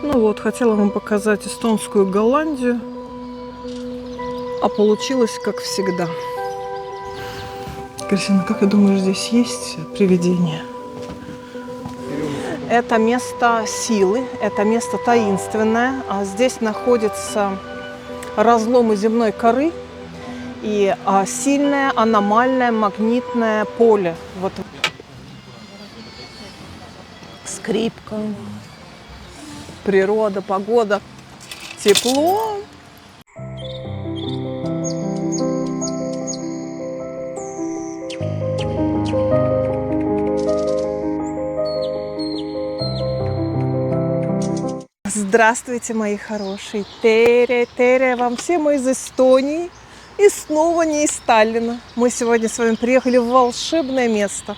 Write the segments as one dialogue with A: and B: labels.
A: Ну вот, хотела вам показать эстонскую Голландию, а получилось как всегда. Кристина, как ты думаешь, здесь есть привидения? Это место силы, это место таинственное. Здесь находятся разломы земной коры и сильное аномальное магнитное поле. Вот скрипка, природа, погода, тепло. Здравствуйте, мои хорошие. Тере, вам всем из Эстонии. И снова не из Таллина. Мы сегодня с вами приехали в волшебное место.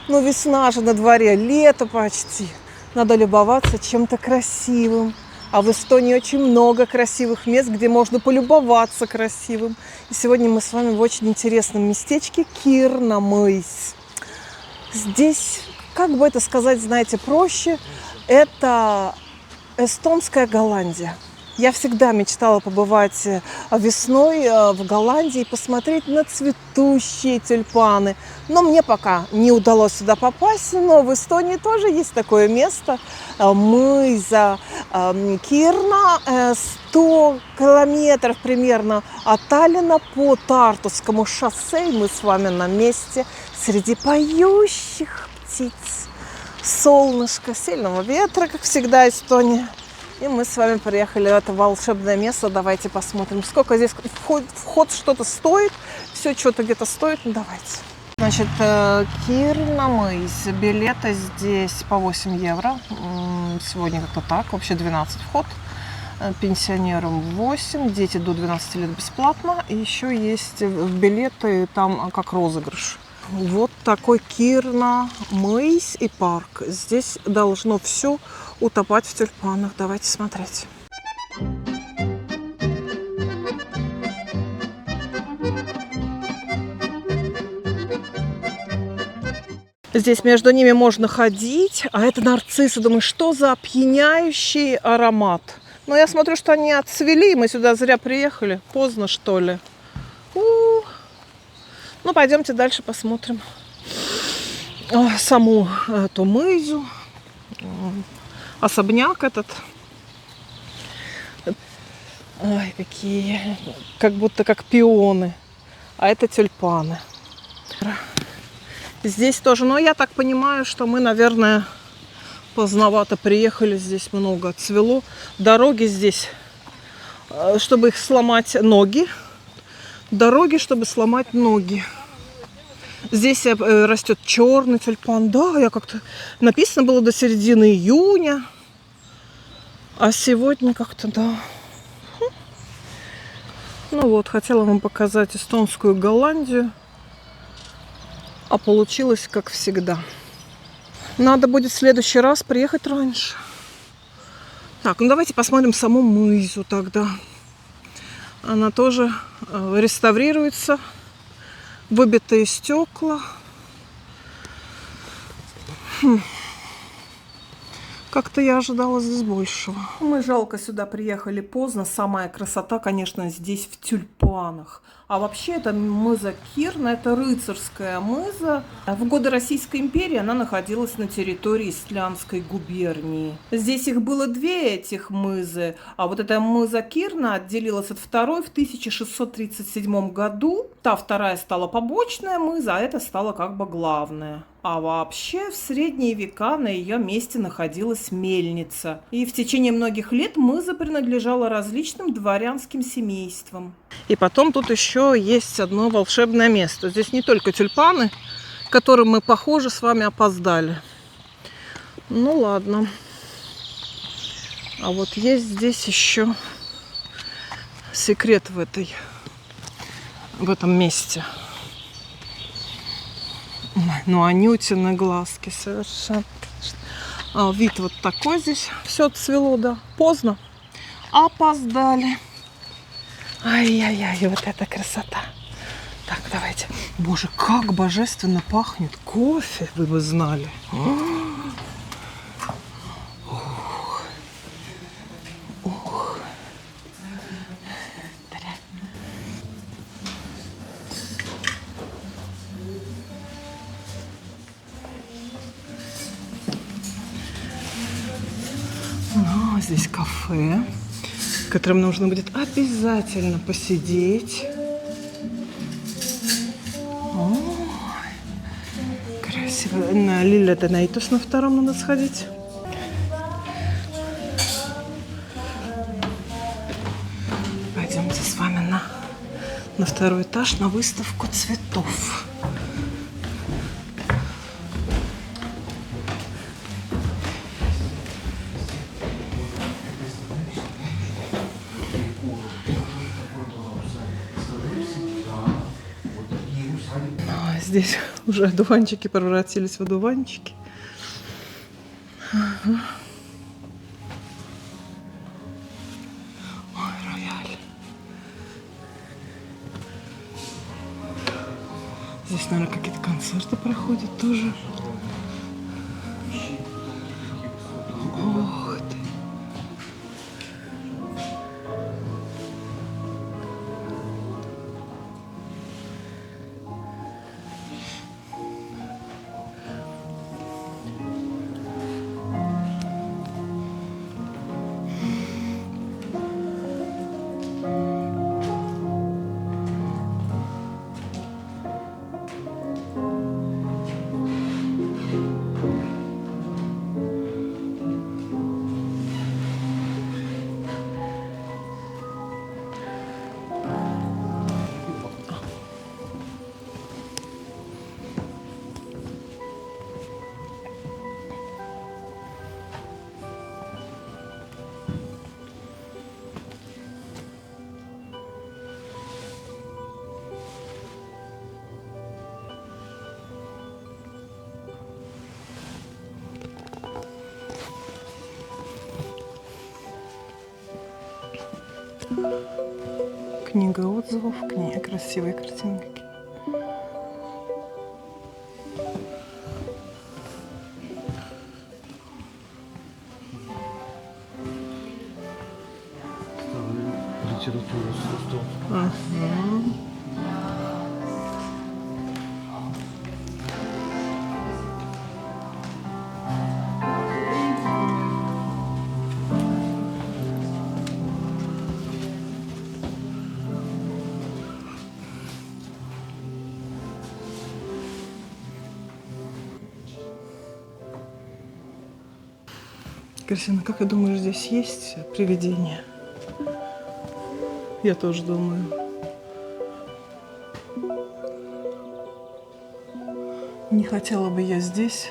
A: Но весна же на дворе, лето почти. Надо любоваться чем-то красивым. А в Эстонии очень много красивых мест, где можно полюбоваться красивым. И сегодня мы с вами в очень интересном местечке Кирнамões. Здесь, как бы это сказать, знаете, проще, это эстонская Голландия. Я всегда мечтала побывать весной в Голландии и посмотреть на цветущие тюльпаны. Но мне пока не удалось сюда попасть. Но в Эстонии тоже есть такое место. Мыза Кирна, 100 километров примерно от Таллина по Тартускому шоссе. И мы с вами на месте среди поющих птиц. Солнышко, сильного ветра, как всегда, Эстония. И мы с вами приехали в это волшебное место. Давайте посмотрим, сколько здесь вход что-то стоит. Все что-то где-то стоит. Ну, давайте. Значит, Кирнамões. Билеты здесь по 8 евро. Сегодня как-то так. Вообще 12 вход. Пенсионерам 8. Дети до 12 лет бесплатно. И еще есть билеты там как розыгрыш. Вот такой Кирнамões и парк. Здесь должно все утопать в тюльпанах. Давайте смотреть. Здесь между ними можно ходить. А это нарциссы. Думаю, что за опьяняющий аромат. Но я смотрю, что они отцвели. Мы сюда зря приехали. Поздно, что ли. Ну, пойдемте дальше посмотрим саму эту мызу, особняк этот. Ой, какие, как будто как пионы, а это тюльпаны. Здесь тоже, но я так понимаю, что мы, наверное, поздновато приехали, здесь много цвело. Дороги здесь, чтобы их сломать ноги. Дороги, чтобы сломать ноги. Здесь растет черный тюльпан. Да, я как-то... Написано было до середины июня. А сегодня как-то, да. Ну вот, хотела вам показать эстонскую Голландию. А получилось как всегда. Надо будет в следующий раз приехать раньше. Так, ну давайте посмотрим саму мызу тогда. Она тоже реставрируется. Выбитые стекла. Как-то я ожидала здесь большего. Мы жалко сюда приехали поздно. Самая красота, конечно, здесь в тюльпанах. А вообще это мыза Кирна, это рыцарская мыза. В годы Российской империи она находилась на территории Истлянской губернии. Здесь их было две, этих мызы. А вот эта мыза Кирна отделилась от второй в 1637 году. Та вторая стала побочная мыза, а эта стала как бы главная. А вообще в средние века на ее месте находилась мельница. И в течение многих лет мыза принадлежала различным дворянским семействам. И потом тут еще есть одно волшебное место. Здесь не только тюльпаны, к которым мы, похоже, с вами опоздали. Ну ладно. А вот есть здесь еще секрет в этом месте. Ну, анютины глазки совершенно. Вид вот такой здесь. Все цвело, да. Поздно. Опоздали. Ай-яй-яй, вот эта красота. Так, давайте. Боже, как божественно пахнет кофе, вы бы знали. здесь кафе, в котором нужно будет обязательно посидеть. Ой, красиво. На Лилия Донейтус на втором надо сходить. Пойдемте с вами на второй этаж на выставку цветов. Здесь уже одуванчики превратились в одуванчики. Ага. Ой, рояль. Здесь, наверное, какие-то концерты проходят тоже. Ох ты. Книга отзывов, красивые картинки.
B: Литература создал.
A: Ага. Кристина, как ты думаешь, здесь есть привидения? Я тоже думаю. Не хотела бы я здесь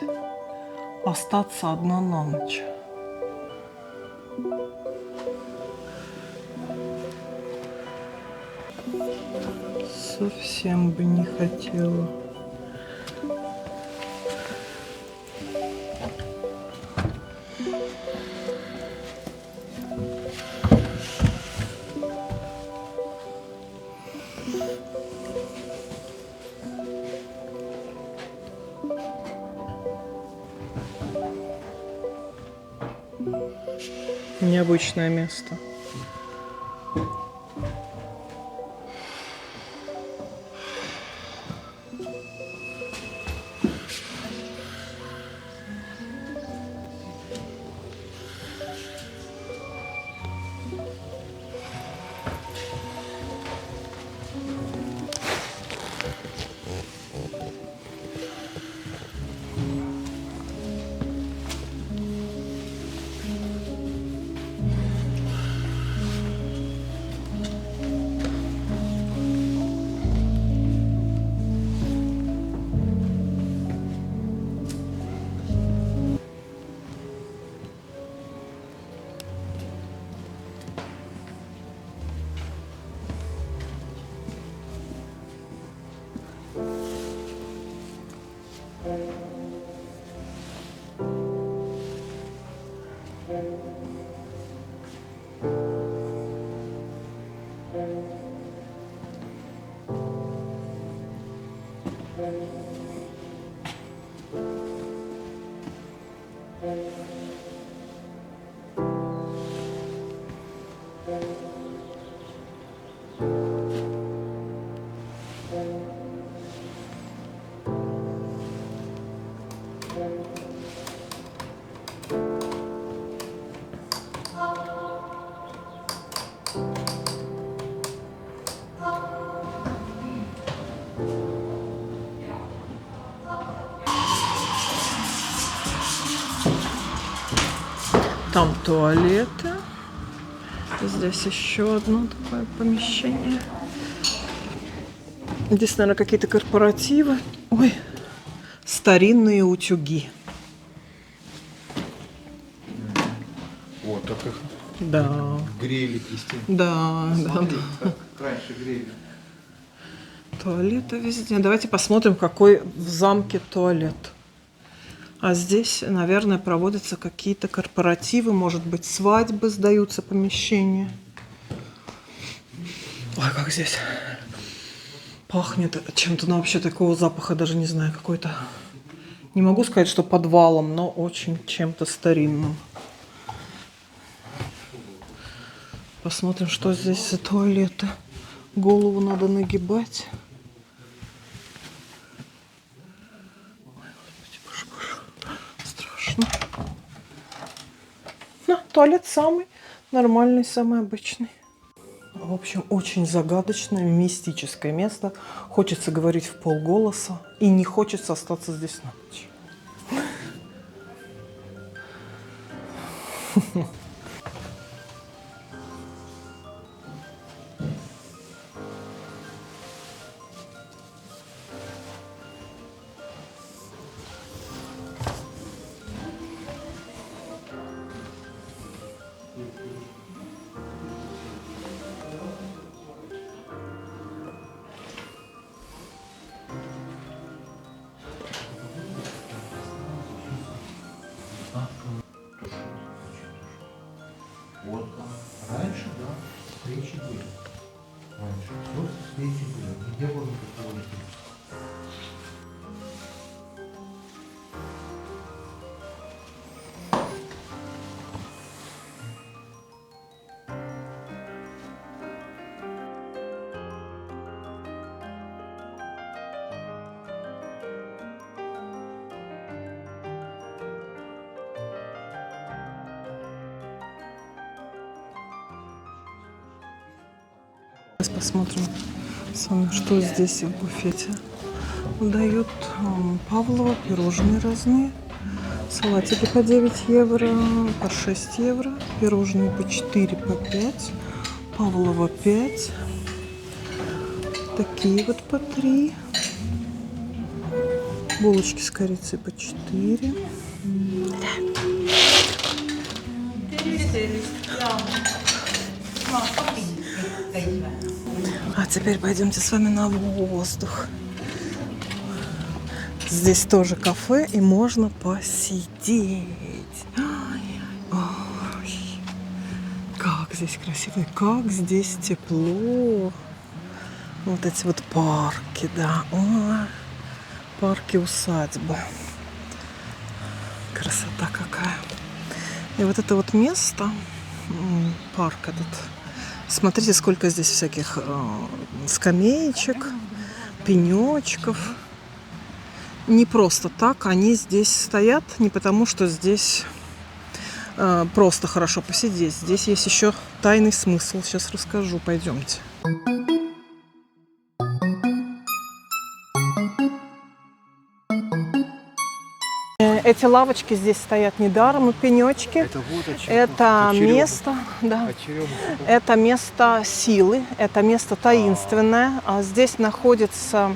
A: остаться одна на ночь. Совсем бы не хотела. Необычное место. Там туалеты. Здесь еще одно такое помещение. Здесь, наверное, какие-то корпоративы. Ой, старинные утюги.
B: Вот, так их
A: Да,
B: грели, естественно.
A: да, да.
B: Смотри, как раньше грели.
A: Туалеты везде. Давайте посмотрим, какой в замке туалет. А здесь, наверное, проводятся какие-то корпоративы, может быть, свадьбы, сдаются помещения. Ой, как здесь пахнет чем-то, но вообще такого запаха даже не знаю, какой-то. Не могу сказать, что подвалом, но очень чем-то старинным. Посмотрим, что здесь за туалеты. Голову надо нагибать. Страшно. Туалет самый нормальный, самый обычный. В общем, очень загадочное, мистическое место. Хочется говорить в полголоса и не хочется остаться здесь на ночь.
B: Вот раньше, да, встречи были. Раньше просто встречи были. Нигде было никакого электричества.
A: Сейчас посмотрим с вами, что здесь в буфете дают. Павлова, пирожные разные, салатики по 9 евро, по 6 евро, пирожные по 4, по 5, Павлова 5, такие вот по 3, булочки с корицей по 4. А теперь пойдемте с вами на воздух. Здесь тоже кафе, и можно посидеть. Ой, как здесь красиво, и как здесь тепло. Вот эти вот парки, да. Ой, парки-усадьбы. Красота какая. И вот это вот место, парк этот. Смотрите, сколько здесь всяких скамеечек, пенечков. Не просто так они здесь стоят, не потому что здесь просто хорошо посидеть. Здесь есть еще тайный смысл. Сейчас расскажу, пойдемте. Эти лавочки здесь стоят недаром, и пенечки.
B: Это вот о чем.
A: Это место, да, это место силы, это место таинственное. А здесь находятся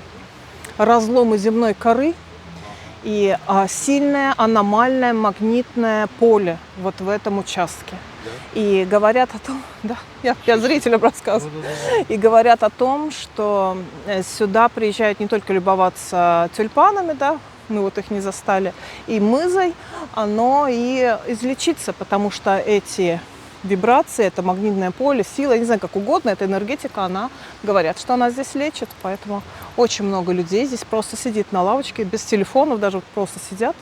A: разломы земной коры и сильное аномальное магнитное поле вот в этом участке. И говорят о том, да, я зрителям рассказываю, и говорят о том, что сюда приезжают не только любоваться тюльпанами, да, мы вот их не застали, и мызой, но и излечиться, потому что эти вибрации, это магнитное поле, сила, я не знаю, как угодно, эта энергетика, она, говорят, что она здесь лечит, поэтому очень много людей здесь просто сидит на лавочке, без телефонов, даже вот просто сидят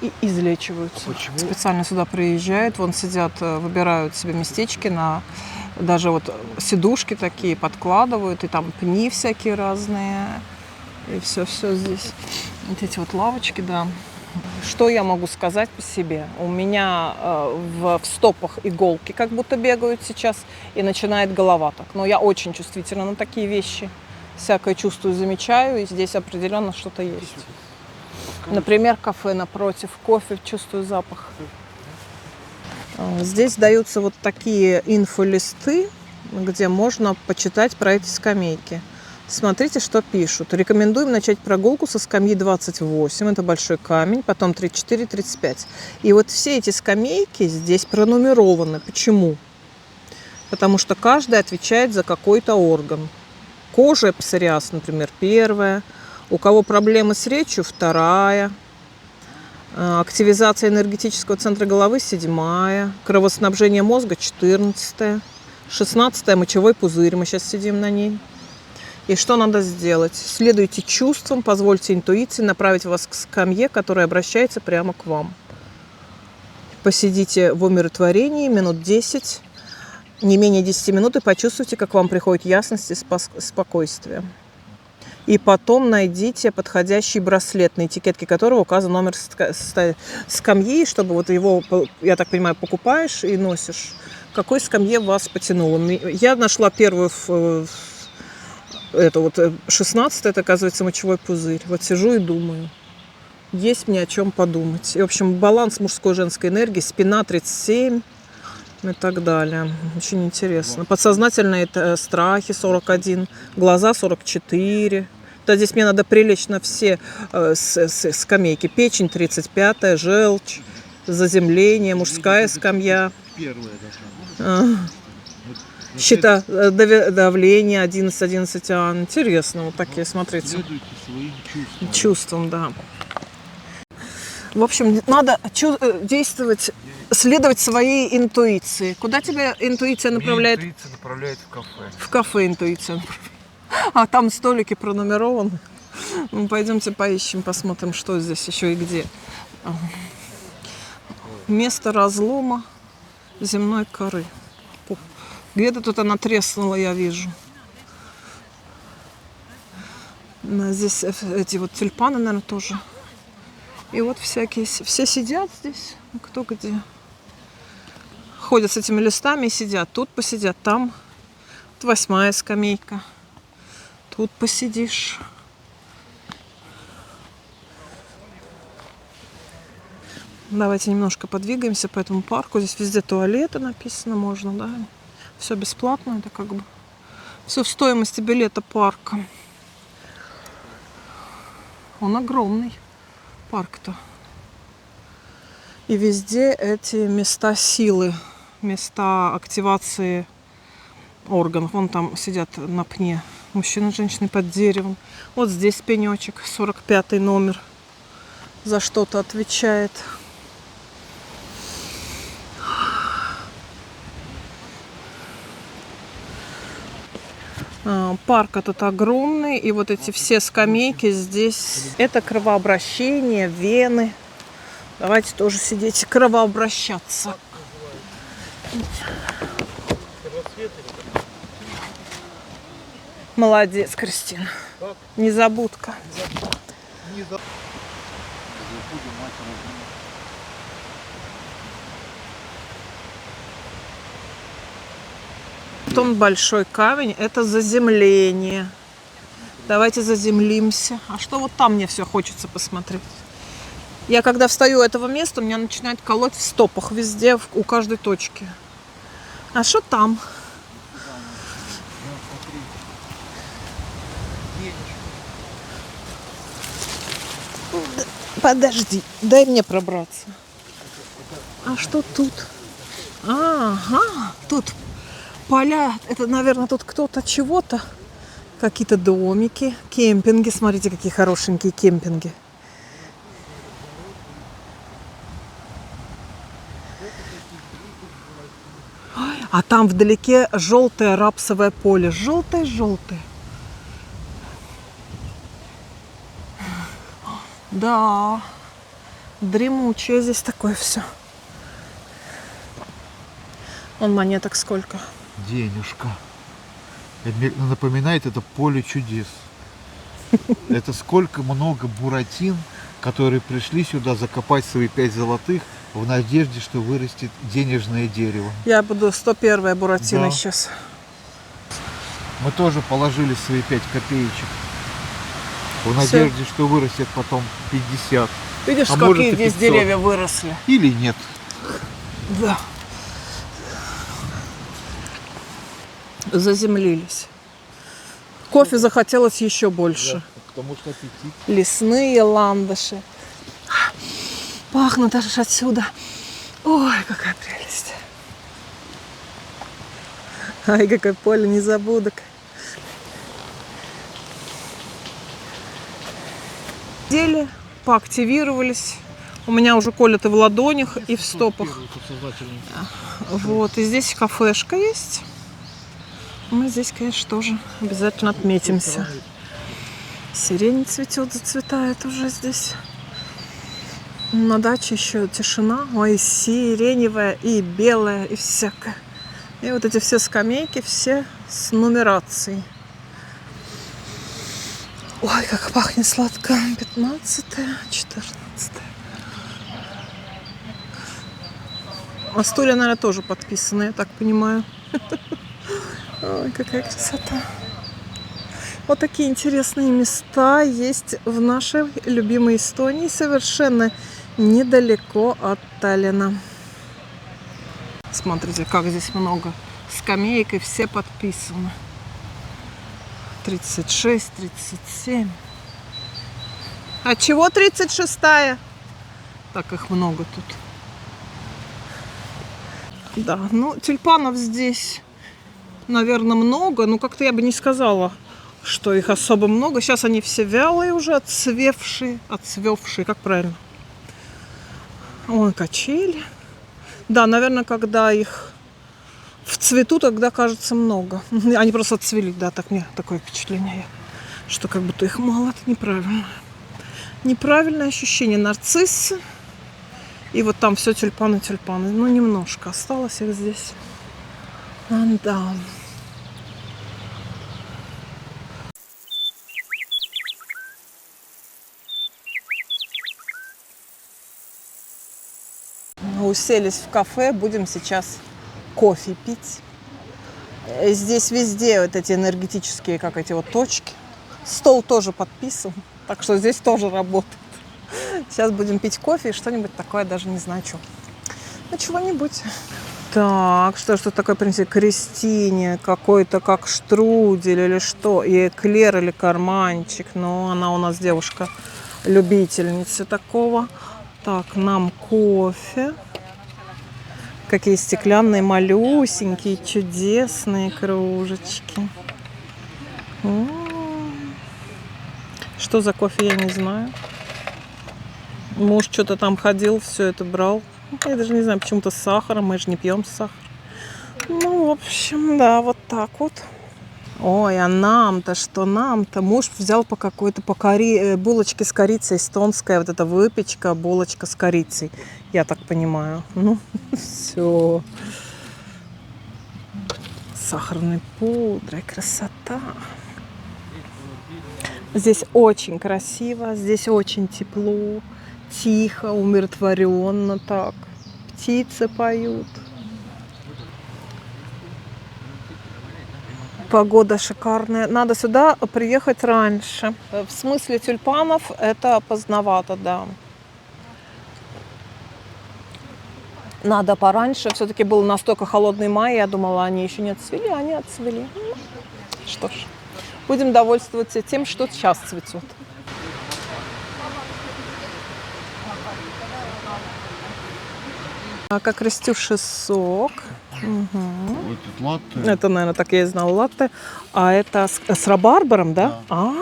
A: и излечиваются.
B: Почему?
A: Специально сюда приезжают, вон сидят, выбирают себе местечки, даже вот сидушки такие подкладывают, и там пни всякие разные, и все здесь. Вот эти вот лавочки, да. Что я могу сказать по себе? У меня в стопах иголки как будто бегают сейчас, и начинает голова так. Но я очень чувствительна на такие вещи. Всякое чувствую, замечаю, и здесь определенно что-то есть. Например, кафе напротив, кофе, чувствую запах. Здесь даются вот такие инфолисты, где можно почитать про эти скамейки. Смотрите, что пишут. Рекомендуем начать прогулку со скамьи 28. Это большой камень. Потом 34, 35. И вот все эти скамейки здесь пронумерованы. Почему? Потому что каждый отвечает за какой-то орган. Кожа, псориаз, например, первая. У кого проблемы с речью, вторая. Активизация энергетического центра головы, 7-я. Кровоснабжение мозга, 14-я. 16-я, мочевой пузырь. Мы сейчас сидим на ней. И что надо сделать? Следуйте чувствам, позвольте интуиции направить вас к скамье, которая обращается прямо к вам. Посидите в умиротворении минут 10, не менее 10 минут, и почувствуйте, как вам приходит ясность и спокойствие. И потом найдите подходящий браслет, на этикетке которого указан номер скамьи, чтобы вот его, я так понимаю, покупаешь и носишь. К какой скамье вас потянуло? Я нашла первую это вот 16, это, оказывается, мочевой пузырь. Вот сижу и думаю. Есть мне о чем подумать. И, в общем, баланс мужской и женской энергии, спина 37 и так далее. Очень интересно. Подсознательные это страхи 41, глаза 44. Да, здесь мне надо прилечь на все скамейки. Печень 35, желчь, заземление, мужская скамья. Счета давление 11 Интересно, вот такие, смотрите.
B: Следуйте своим
A: Чувствам, да. В общем, надо действовать, следовать своей интуиции. Куда тебя интуиция направляет?
B: Интуиция направляет в кафе.
A: В кафе интуиция. А там столики пронумерованы. Ну, пойдемте поищем, посмотрим, что здесь еще и где. Место разлома земной коры. Где-то тут она треснула, я вижу. Здесь эти вот тюльпаны, наверное, тоже. И вот всякие, все сидят здесь, кто где. Ходят с этими листами и сидят. Тут посидят, там. Вот 8-я скамейка. Тут посидишь. Давайте немножко подвигаемся по этому парку. Здесь везде туалеты написано, можно, да. Все бесплатно, это как бы все в стоимости билета парка. Он огромный, парк-то. И везде эти места силы, места активации органов. Вон там сидят на пне мужчины и женщины под деревом. Вот здесь пенечек, 45 номер, за что-то отвечает. Парк этот огромный, и вот эти все скамейки здесь. Это кровообращение, вены. Давайте тоже сидеть, кровообращаться. Молодец, Кристина. Незабудка. Потом большой камень, это заземление. Давайте заземлимся. А что вот там мне все хочется посмотреть? Я когда встаю у этого места, меня начинает колоть в стопах везде, у каждой точки. А что там? Подожди, дай мне пробраться. А что тут? Ага, тут поля. Это, наверное, тут кто-то чего-то. Какие-то домики, кемпинги. Смотрите, какие хорошенькие кемпинги. А там вдалеке желтое рапсовое поле. Желтое-желтое. Да, дремучее здесь такое все. Вон монеток сколько.
B: Денежка. Это мне напоминает это поле чудес. Это сколько много буратин, которые пришли сюда закопать свои 5 золотых в надежде, что вырастет денежное дерево.
A: Я буду 101-я буратино
B: Да.
A: сейчас.
B: Мы тоже положили свои 5 копеечек в надежде, что вырастет потом 50.
A: Видишь,
B: А может
A: какие
B: и
A: здесь
B: 500.
A: деревья выросли?
B: Или нет.
A: Да. Заземлились. Кофе захотелось еще больше.
B: Потому что аппетит.
A: Лесные ландыши. Пахнут аж отсюда. Ой, какая прелесть. Ай, какое поле незабудок. Дели, поактивировались. У меня уже колоты в ладонях и в стопах. Вот, и здесь кафешка есть. Мы здесь, конечно, тоже обязательно отметимся. Сирень цветет, зацветает уже здесь. На даче еще тишина. Ой, сиреневая и белая, и всякая. И вот эти все скамейки, все с нумерацией. Ой, как пахнет сладко. 15-е, 14-е. А стулья, наверное, тоже подписаны, я так понимаю. Ой, какая красота. Вот такие интересные места есть в нашей любимой Эстонии, совершенно недалеко от Таллина. Смотрите, как здесь много скамеек, и все подписаны. 36, 37. А чего 36-я? Так их много тут. Да, ну, тюльпанов здесь, наверное, много, но как-то я бы не сказала, что их особо много. Сейчас они все вялые уже, отцвевшие, как правильно? Ой, качели. Да, наверное, когда их в цвету, тогда кажется много. Они просто отцвели, да, так мне такое впечатление, что как будто их мало, это неправильно. Неправильное ощущение. Нарциссы. И вот там все тюльпаны. Ну, немножко осталось их здесь. Да. Уселись в кафе, будем сейчас кофе пить. Здесь везде вот эти энергетические, как эти вот точки. Стол тоже подписан, так что здесь тоже работает. Сейчас будем пить кофе и что-нибудь такое, даже не знаю, что. Ну, чего-нибудь. Так, что такое принесли? Кристине какой-то как штрудель или что? И эклер или карманчик. Ну, она у нас девушка-любительница такого. Так, нам кофе. Какие стеклянные, малюсенькие, чудесные кружечки. Что за кофе, я не знаю. Муж что-то там ходил, все это брал. Я даже не знаю, почему-то с сахаром. Мы же не пьем сахар. Ну, в общем, да, вот так вот. Ой, а нам-то что? Нам-то муж взял по какой-то булочке с корицей, эстонская вот эта выпечка, булочка с корицей. Я так понимаю. Ну, все. Сахарной пудрой, красота. Здесь очень красиво, здесь очень тепло, тихо, умиротворенно так. Птицы поют. Погода шикарная. Надо сюда приехать раньше. В смысле тюльпанов это поздновато, да. Надо пораньше. Все-таки был настолько холодный май, я думала, они еще не отцвели, а они отцвели. Что ж, будем довольствоваться тем, что сейчас цветет. Как растющий сок. Угу.
B: Вот это латте.
A: Это, наверное, так я и знала, латте. А это с рабарбаром, да? А,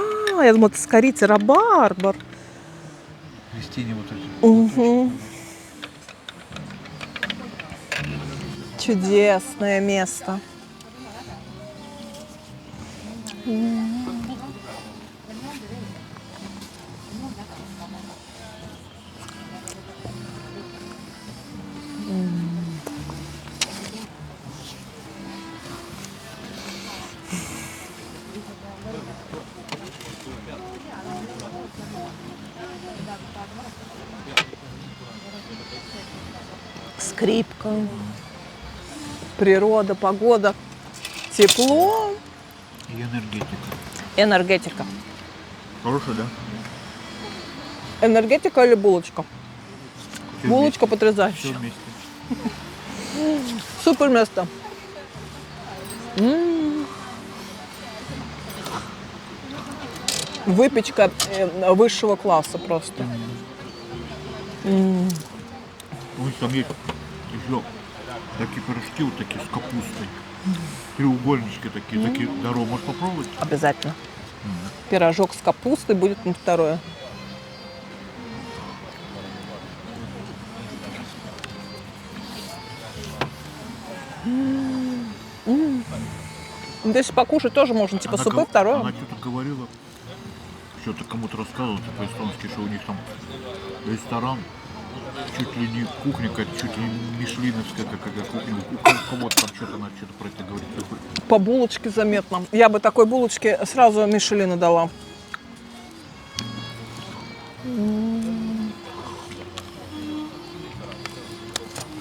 A: я думала, это с корицей, рабарбар.
B: Кристине вот эти.
A: Угу. Чудесное место. Скрипка, природа, погода, тепло.
B: И энергетика.
A: Энергетика.
B: Хорошая, да?
A: Энергетика или булочка?
B: Всё
A: Булочка
B: вместе.
A: потрясающая.
B: Всё вместе.
A: Супер место. Выпечка высшего класса просто.
B: У них там есть еще такие пирожки вот такие с капустой. Треугольнички такие здоровые. Можешь попробовать?
A: Обязательно. Пирожок с капустой будет на второе. Здесь покушать тоже можно, типа
B: Она
A: супы второе.
B: Она что-то говорила, что-то кому-то рассказывала, типа эстонский, что у них там ресторан, чуть ли не кухня какая-то, чуть ли не мишленовская какая кухня. У кого-то там что-то, она что-то про это говорит.
A: По булочке заметно. Я бы такой булочке сразу Мишелина дала.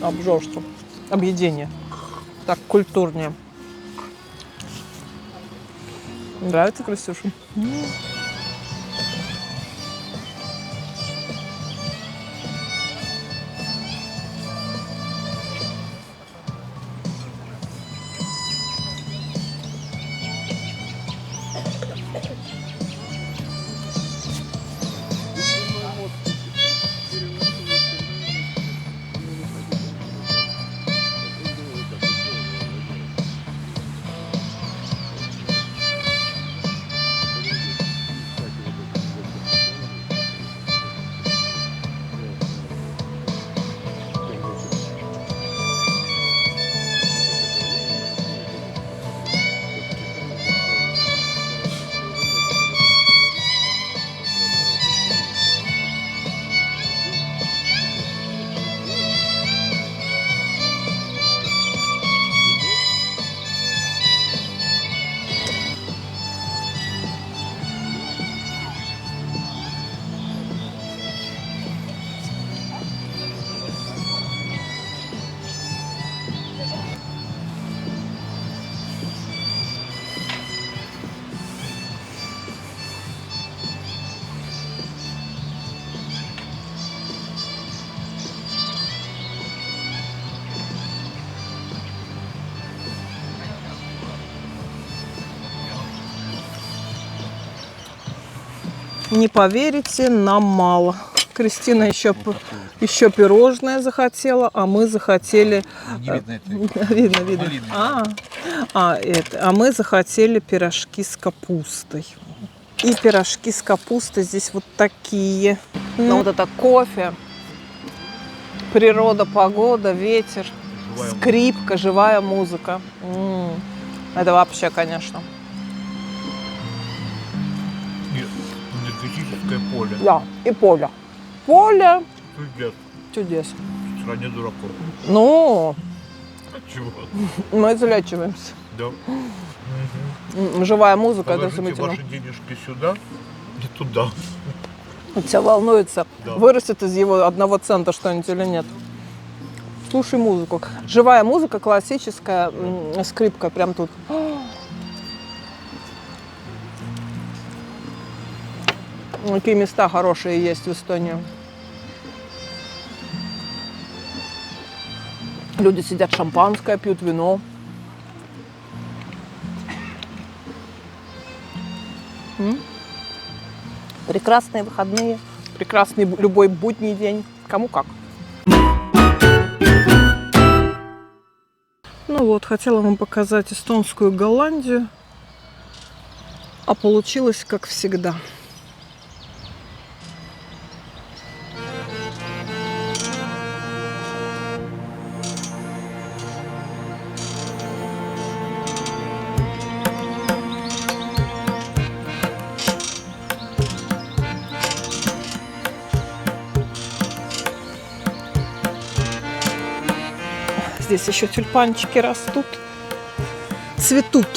A: Обжорство. Объедение. Так культурнее. Нравится, Красюша? Не поверите, нам мало. Кристина еще пирожное захотела, а мы захотели...
B: Не видно это.
A: Видно. А мы захотели пирожки с капустой. И пирожки с капустой здесь вот такие. Ну, вот это кофе, природа, погода, ветер, скрипка, живая музыка. Это вообще, конечно.
B: Энергетическое поле.
A: Да, и поле. Поле
B: Чудес.
A: чудес.
B: В стране дураков.
A: Ну,
B: Чего?
A: мы излечиваемся.
B: Да.
A: Живая музыка, это
B: Положите
A: замечательно.
B: ваши денежки сюда и туда.
A: Тебя волнуется,
B: Да.
A: вырастет из его 1 цента что-нибудь или нет. Слушай музыку. Живая музыка, классическая, скрипка прям тут. Какие места хорошие есть в Эстонии. Люди сидят, шампанское пьют, вино. Прекрасные выходные, прекрасный любой будний день. Кому как. Ну вот, хотела вам показать эстонскую Голландию, а получилось как всегда. Здесь еще тюльпанчики растут, цветут.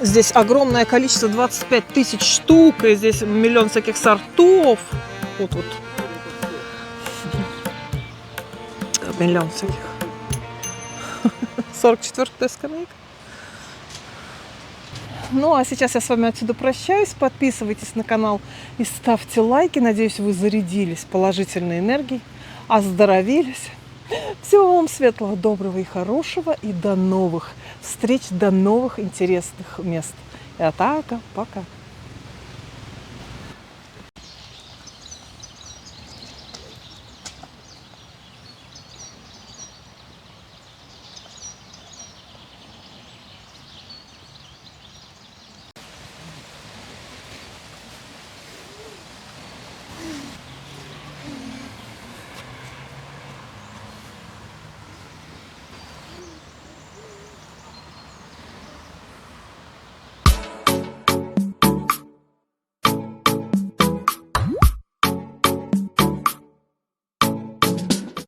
A: Здесь огромное количество, 25 тысяч штук, и здесь миллион всяких сортов. Вот. Миллион всяких. 44-я скамейка. Ну, а сейчас я с вами отсюда прощаюсь. Подписывайтесь на канал и ставьте лайки. Надеюсь, вы зарядились положительной энергией, оздоровились. Всего вам светлого, доброго и хорошего. И до новых встреч, до новых интересных мест. И атака, пока.